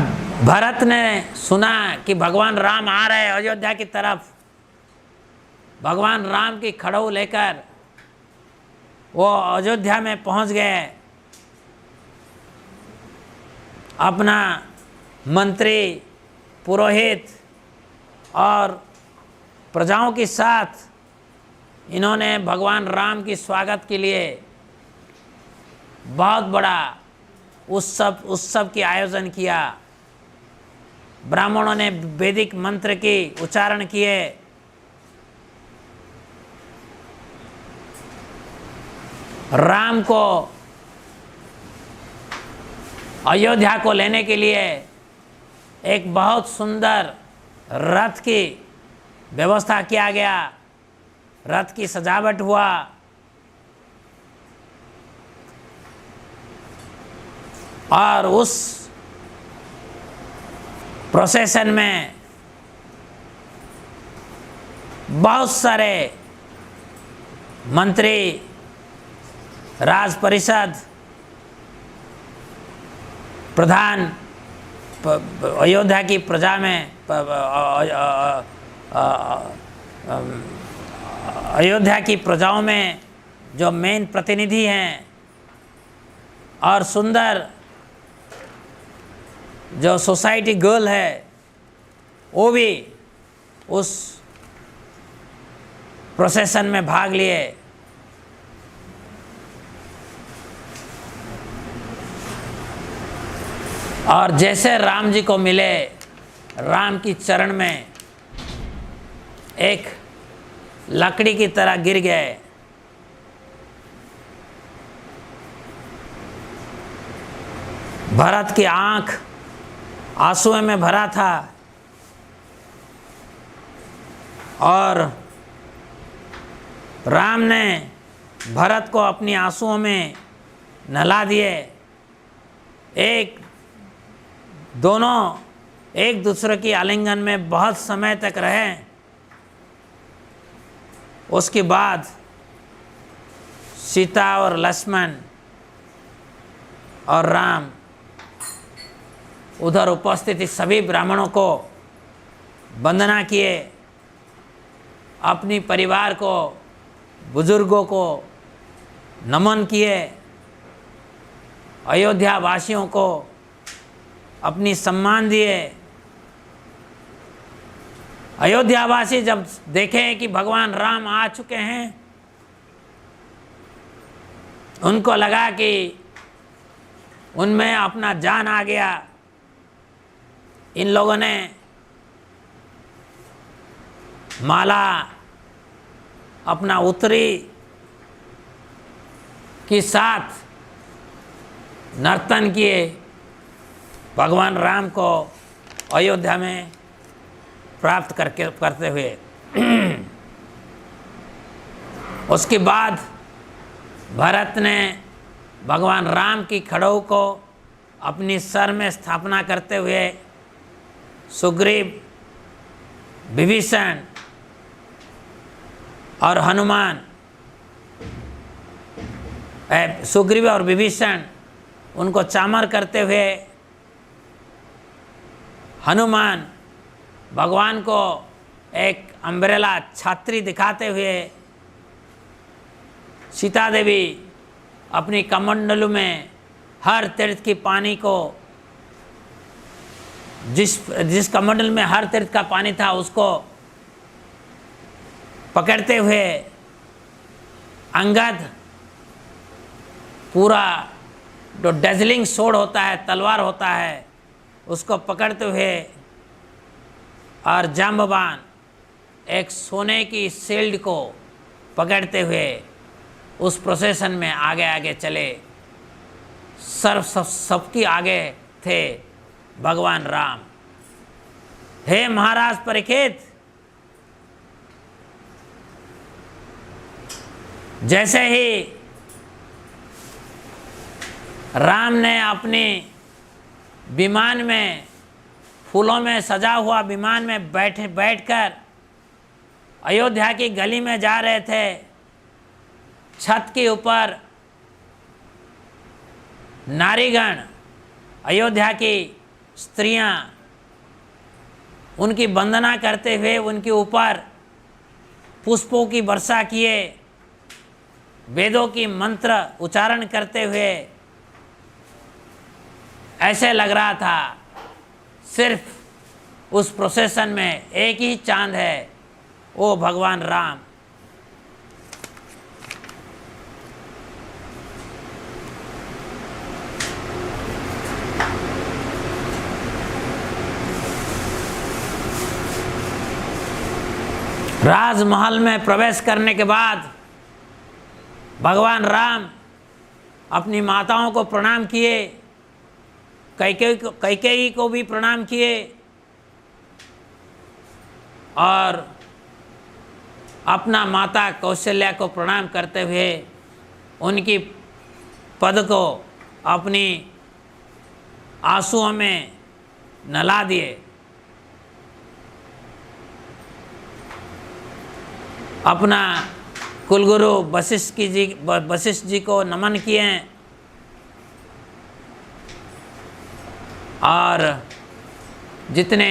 [SPEAKER 1] भरत ने सुना कि भगवान राम आ रहे अयोध्या की तरफ, भगवान राम की खड़ऊ लेकर वो अयोध्या में पहुंच गए। अपना मंत्री, पुरोहित और प्रजाओं के साथ इन्होंने भगवान राम की स्वागत के लिए बहुत बड़ा उत्सव की आयोजन किया। ब्राह्मणों ने वैदिक मंत्र की उच्चारण किए। राम को अयोध्या को लेने के लिए एक बहुत सुंदर रथ की व्यवस्था किया गया। रथ की सजावट हुआ और उस प्रोसेशन में बहुत सारे मंत्री, राज परिषद, प्रधान, अयोध्या की प्रजा में अयोध्या की प्रजाओं में जो मेन प्रतिनिधि हैं और सुंदर जो सोसाइटी गर्ल है वो भी उस प्रोसेशन में भाग लिए। और जैसे राम जी को मिले, राम की चरण में एक लकड़ी की तरह गिर गए। भरत की आंख आंसुओं में भरा था और राम ने भरत को अपनी आंसुओं में नहला दिए। दोनों एक दूसरे की आलिंगन में बहुत समय तक रहे। उसके बाद सीता और लक्ष्मण और राम उधर उपस्थित सभी ब्राह्मणों को वंदना किए, अपनी परिवार को, बुजुर्गों को नमन किए, अयोध्या वासियों को अपनी सम्मान दिए। अयोध्यावासी जब देखे कि भगवान राम आ चुके हैं, उनको लगा कि उनमें अपना जान आ गया। इन लोगों ने माला अपना उत्तरी के साथ नर्तन किए भगवान राम को अयोध्या में प्राप्त करते हुए। उसके बाद भरत ने भगवान राम की खड़ाऊ को अपनी सर में स्थापना करते हुए सुग्रीव, विभीषण और हनुमान, सुग्रीव और विभीषण उनको चामर करते हुए, हनुमान भगवान को एक अम्ब्रेला छात्री दिखाते हुए, सीता देवी अपनी कमंडलू में हर तीर्थ की पानी को, जिस कमंडल में हर तीर्थ का पानी था उसको पकड़ते हुए, अंगद पूरा जो डेजलिंग सोड होता है, तलवार होता है, उसको पकड़ते हुए, और जाम्बवान एक सोने की शील्ड को पकड़ते हुए उस प्रोसेशन में आगे आगे चले। सबकी आगे थे भगवान राम। हे महाराज परीक्षित, जैसे ही राम ने अपने विमान में, फूलों में सजा हुआ विमान में बैठकर अयोध्या की गली में जा रहे थे, छत के ऊपर नारीगण, अयोध्या की स्त्रियां उनकी वंदना करते हुए उनके ऊपर पुष्पों की वर्षा किए, वेदों की मंत्र उच्चारण करते हुए। ऐसे लग रहा था सिर्फ उस प्रोसेशन में एक ही चांद है, वो भगवान राम। राजमहल में प्रवेश करने के बाद भगवान राम अपनी माताओं को प्रणाम किए, कैकेयी को भी प्रणाम किए और अपना माता कौशल्या को प्रणाम करते हुए उनकी पद को अपनी आंसुओं में नहला दिए। अपना कुलगुरु वशिष्ठ जी को नमन किए और जितने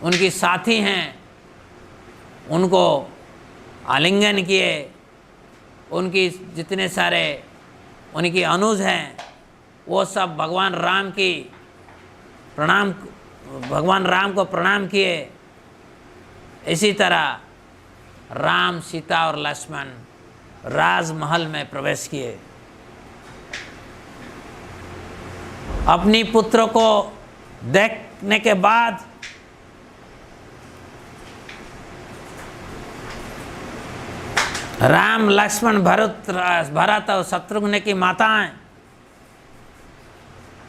[SPEAKER 1] उनकी साथी हैं उनको आलिंगन किए, उनकी जितने सारे उनकी अनुज हैं वो सब भगवान राम को प्रणाम किए। इसी तरह राम, सीता और लक्ष्मण राजमहल में प्रवेश किए। अपनी पुत्र को देखने के बाद राम, लक्ष्मण, भरत और शत्रुघ्न की माताएं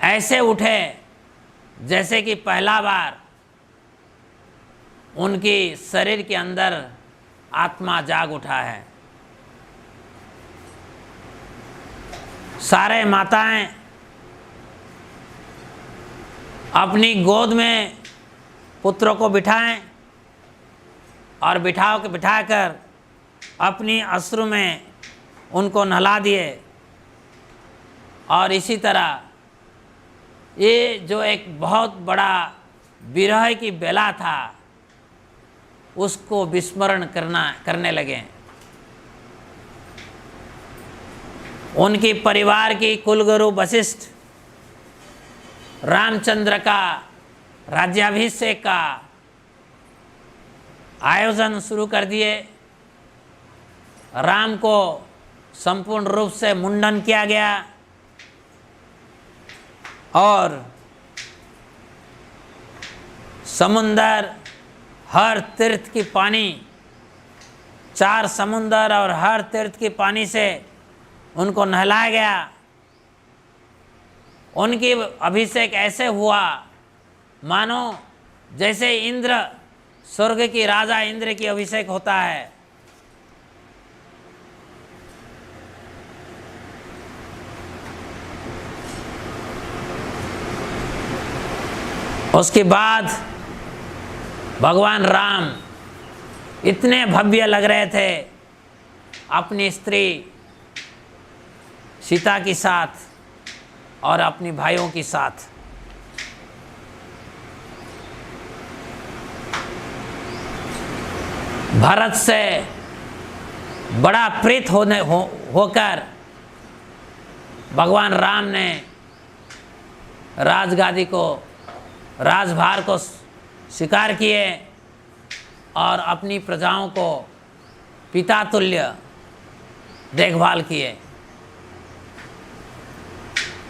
[SPEAKER 1] ऐसे उठे जैसे कि पहला बार उनकी शरीर के अंदर आत्मा जाग उठा है। सारे माताएं अपनी गोद में पुत्रों को बिठाएं और बिठाकर अपनी अश्रु में उनको नहला दिए। और इसी तरह ये जो एक बहुत बड़ा विरह की बेला था उसको विस्मरण करने लगे। उनकी परिवार की कुलगुरु वशिष्ठ रामचंद्र का राज्याभिषेक का आयोजन शुरू कर दिए। राम को संपूर्ण रूप से मुंडन किया गया और समुंदर, हर तीर्थ की पानी, 4 समुंदर और हर तीर्थ की पानी से उनको नहलाया गया। उनकी अभिषेक ऐसे हुआ मानो जैसे इंद्र, स्वर्ग की राजा इंद्र की अभिषेक होता है। उसके बाद भगवान राम इतने भव्य लग रहे थे अपनी स्त्री सीता के साथ और अपनी भाइयों के साथ। भरत से बड़ा प्रीत होकर भगवान राम ने राजगादी को, राजभार को स्वीकार किए और अपनी प्रजाओं को पिता तुल्य देखभाल किए।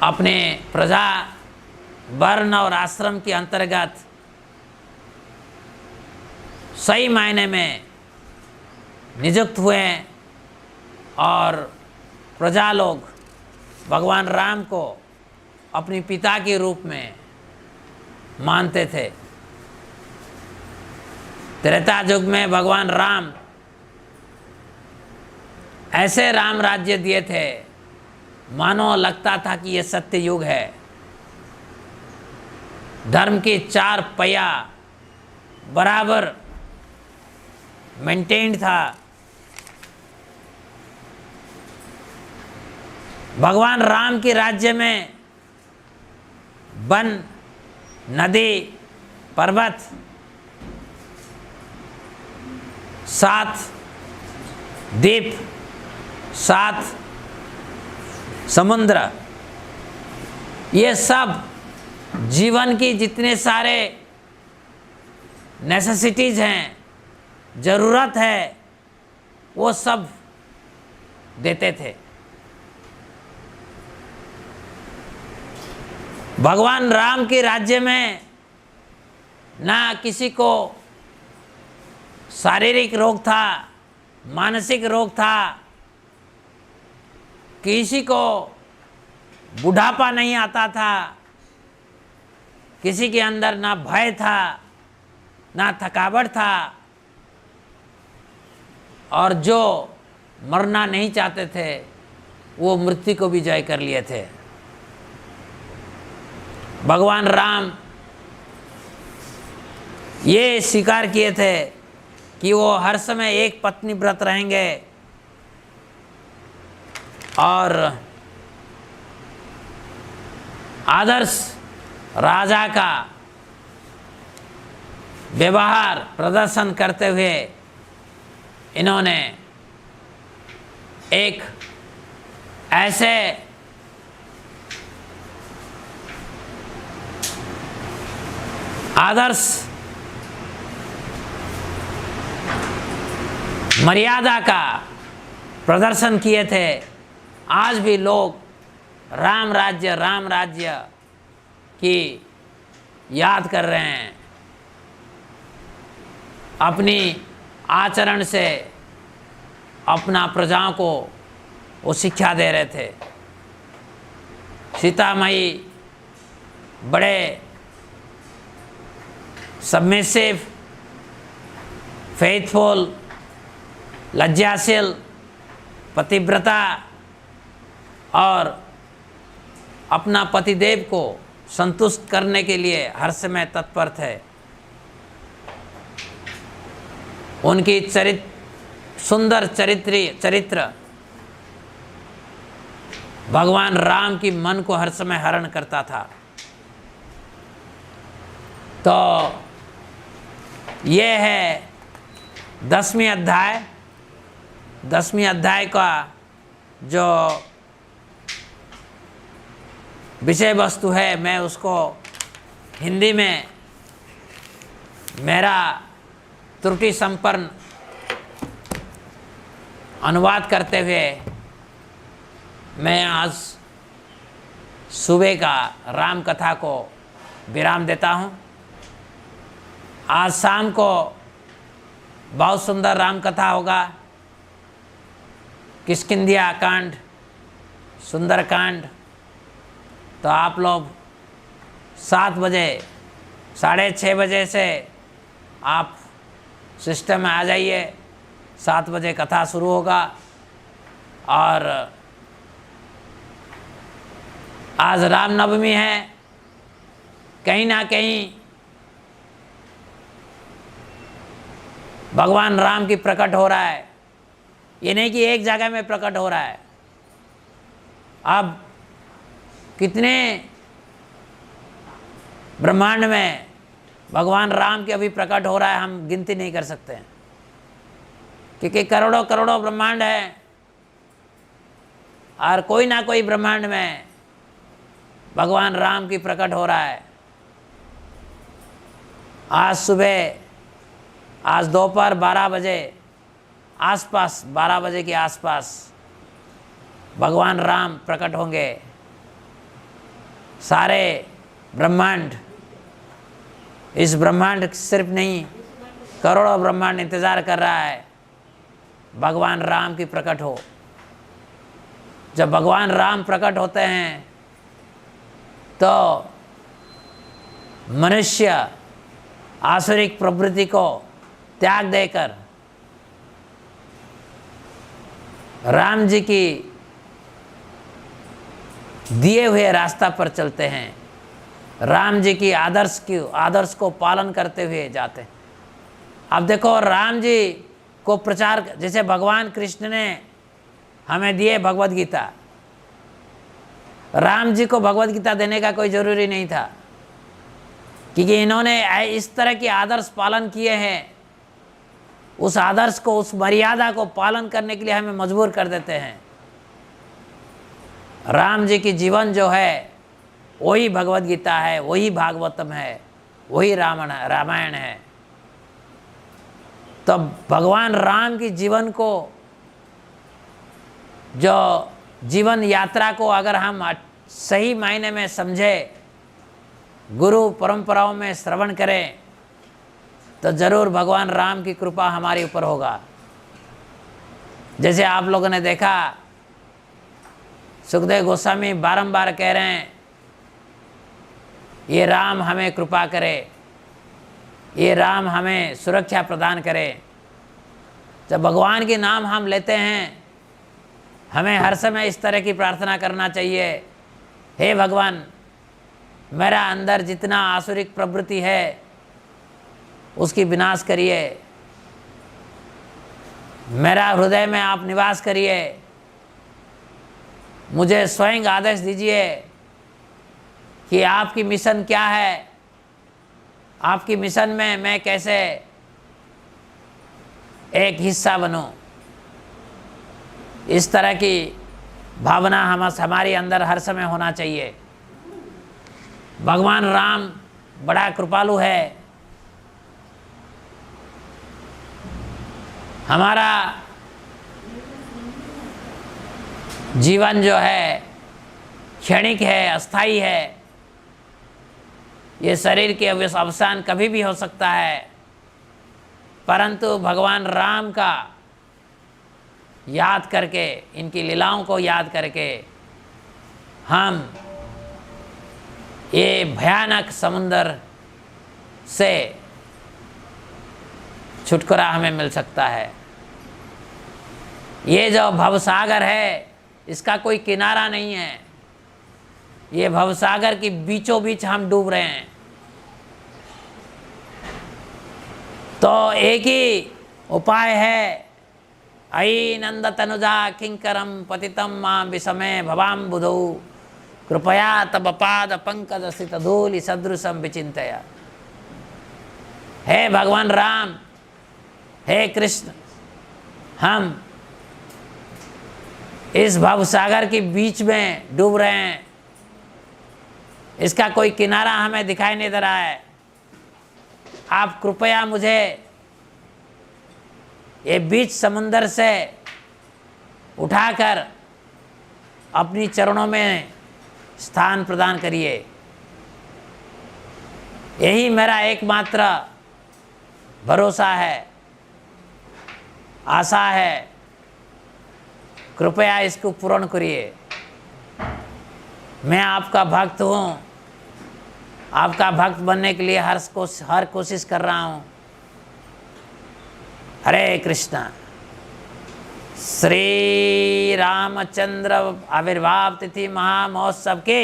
[SPEAKER 1] अपने प्रजा, वर्ण और आश्रम के अंतर्गत सही मायने में नियुक्त हुए और प्रजा लोग भगवान राम को अपने पिता के रूप में मानते थे। त्रेता युग में भगवान राम ऐसे राम राज्य दिए थे मानो लगता था कि ये सत्य युग है। धर्म की 4 पहिया बराबर मेंटेन्ड था। भगवान राम के राज्य में वन, नदी, पर्वत, 7 द्वीप, 7 समुद्र, ये सब जीवन की जितने सारे नेसेसिटीज हैं, ज़रूरत है, वो सब देते थे। भगवान राम के राज्य में ना किसी को शारीरिक रोग था, मानसिक रोग था, किसी को बुढ़ापा नहीं आता था, किसी के अंदर ना भय था, ना थकावट था, और जो मरना नहीं चाहते थे वो मृत्यु को भी जय कर लिए थे। भगवान राम ये स्वीकार किए थे कि वो हर समय एक पत्नी व्रत रहेंगे और आदर्श राजा का व्यवहार प्रदर्शन करते हुए इन्होंने एक ऐसे आदर्श मर्यादा का प्रदर्शन किए थे। आज भी लोग राम राज्य की याद कर रहे हैं। अपनी आचरण से अपना प्रजाओं को वो शिक्षा दे रहे थे। सीता माई बड़े सबमिसिव, फेथफुल, लज्जाशील, पतिव्रता और अपना पतिदेव को संतुष्ट करने के लिए हर समय तत्पर थे। उनकी सुंदर चरित्र भगवान राम की मन को हर समय हरण करता था। तो ये है 10वीं अध्याय। 10वीं अध्याय का जो विषय वस्तु है, मैं उसको हिंदी में मेरा त्रुटि संपन्न अनुवाद करते हुए मैं आज सुबह का राम कथा को विराम देता हूँ। आज शाम को बहुत सुंदर राम कथा होगा। किष्किंध्या कांड, सुंदर कांड। तो आप लोग 7 बजे, 6:30 बजे से आप सिस्टम में आ जाइए। 7 बजे कथा शुरू होगा। और आज रामनवमी है। कहीं ना कहीं भगवान राम की प्रकट हो रहा है। ये नहीं कि एक जगह में प्रकट हो रहा है। अब कितने ब्रह्मांड में भगवान राम के अभी प्रकट हो रहा है, हम गिनती नहीं कर सकते हैं, क्योंकि करोड़ों करोड़ों ब्रह्मांड है। और कोई ना कोई ब्रह्मांड में भगवान राम की प्रकट हो रहा है। आज सुबह, आज दोपहर 12 बजे आसपास, 12 बजे के आसपास भगवान राम प्रकट होंगे। सारे ब्रह्मांड, इस ब्रह्मांड सिर्फ नहीं, करोड़ों ब्रह्मांड इंतज़ार कर रहा है भगवान राम की प्रकट हो। जब भगवान राम प्रकट होते हैं तो मनुष्य आसुरिक प्रवृत्ति को त्याग देकर राम जी की दिए हुए रास्ता पर चलते हैं। राम जी की आदर्श को पालन करते हुए जाते हैं। अब देखो, राम जी को प्रचार, जैसे भगवान कृष्ण ने हमें दिए भगवद गीता, राम जी को भगवद गीता देने का कोई ज़रूरी नहीं था, क्योंकि इन्होंने इस तरह के आदर्श पालन किए हैं। उस आदर्श को, उस मर्यादा को पालन करने के लिए हमें मजबूर कर देते हैं। राम जी की जीवन जो है वही भगवद गीता है, वही भागवतम है, वही रामायण है। तो भगवान राम की जीवन को, जो जीवन यात्रा को अगर हम सही मायने में समझे, गुरु परंपराओं में श्रवण करें, तो जरूर भगवान राम की कृपा हमारे ऊपर होगा। जैसे आप लोगों ने देखा, सुखदेव गोस्वामी बारंबार कह रहे हैं, ये राम हमें कृपा करे, ये राम हमें सुरक्षा प्रदान करे। जब भगवान के नाम हम लेते हैं, हमें हर समय इस तरह की प्रार्थना करना चाहिए, हे भगवान, मेरा अंदर जितना आसुरिक प्रवृत्ति है उसकी विनाश करिए, मेरा हृदय में आप निवास करिए, मुझे स्वयं आदेश दीजिए कि आपकी मिशन क्या है, आपकी मिशन में मैं कैसे एक हिस्सा बनूं, इस तरह की भावना हमारे अंदर हर समय होना चाहिए। भगवान राम बड़ा कृपालु है। हमारा जीवन जो है क्षणिक है, अस्थाई है। ये शरीर के अवसान कभी भी हो सकता है, परंतु भगवान राम का याद करके, इनकी लीलाओं को याद करके हम ये भयानक समुंदर से छुटकारा हमें मिल सकता है। ये जो भवसागर है इसका कोई किनारा नहीं है। ये भवसागर के बीचों बीच हम डूब रहे हैं। तो एक ही उपाय है, अयि नंद तनुजा किंकरम पतितम मां विषमे भवाम बुधौ कृपया तब पाद पंकज सित धूलि सदृशम विचिंतया। हे भगवान राम, हे कृष्ण, हम इस भवसागर के बीच में डूब रहे हैं। इसका कोई किनारा हमें दिखाई नहीं दे रहा है। आप कृपया मुझे ये बीच समुंदर से उठाकर अपनी चरणों में स्थान प्रदान करिए। यही मेरा एकमात्र भरोसा है, आशा है। कृपया इसको पूर्ण करिए। मैं आपका भक्त हूँ, आपका भक्त बनने के लिए हर कोशिश कर रहा हूँ। हरे कृष्णा। श्री रामचंद्र आविर्भाव तिथि महामहोत्सव की,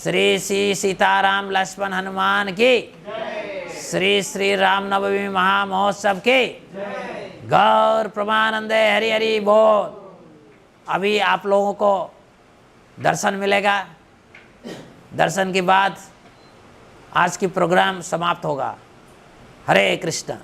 [SPEAKER 1] श्री श्री सीताराम लक्ष्मण हनुमान की, श्री श्री रामनवमी महामहोत्सव की गौर प्रमानंदे हरि हरि बोल। अभी आप लोगों को दर्शन मिलेगा। दर्शन के बाद आज की प्रोग्राम समाप्त होगा। हरे कृष्ण।